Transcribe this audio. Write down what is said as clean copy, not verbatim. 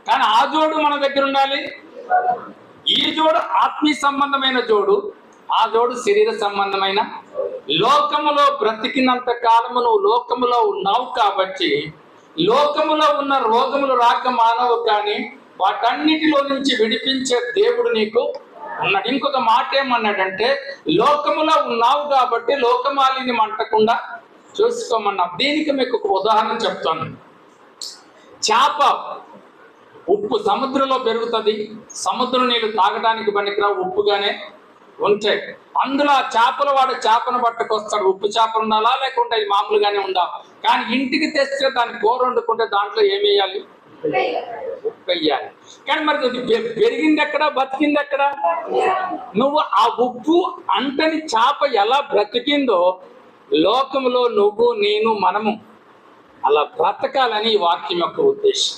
కానీ ఆ జోడు మన దగ్గర ఉండాలి. ఈ జోడు ఆత్మీయ సంబంధమైన జోడు, ఆ జోడు శరీర సంబంధమైన. లోకములో బ్రతికినంత కాలము నువ్వు లోకములో ఉన్నావు కాబట్టి లోకములో ఉన్న రోగములు రాక మానవు, కానీ వాటన్నిటిలో నుంచి విడిపించే దేవుడు నీకు ఉన్నాడు. ఇంకొక మాట ఏమన్నాడంటే, లోకములో ఉన్నావు కాబట్టి లోకమాలిని మంటకుండా చూసుకోమన్నా. దీనికి మీకు ఒక ఉదాహరణ చెప్తాను. చేప ఉప్పు సముద్రంలో పెరుగుతుంది, సముద్రం నీళ్ళు తాగడానికి పనికిరావు, ఉప్పుగానే ఉంటాయి. అందులో ఆ చేపలు వాడు చేపను పట్టుకొస్తాడు. ఉప్పు చేపలు ఉండాలా లేకుంటే అది మామూలుగానే ఉండాలి. కానీ ఇంటికి తెస్తే దాన్ని కూర వండుకుంటే దాంట్లో ఏమి వేయాలి? ఉప్పు వేయాలి. కానీ మరి పెరిగింది ఎక్కడ, బతికింది ఎక్కడ? నువ్వు ఆ ఉప్పు అంటని చేప ఎలా బ్రతికిందో లోకంలో నువ్వు నేను మనము అలా బ్రతకాలని ఈ వాక్యం యొక్క ఉద్దేశం.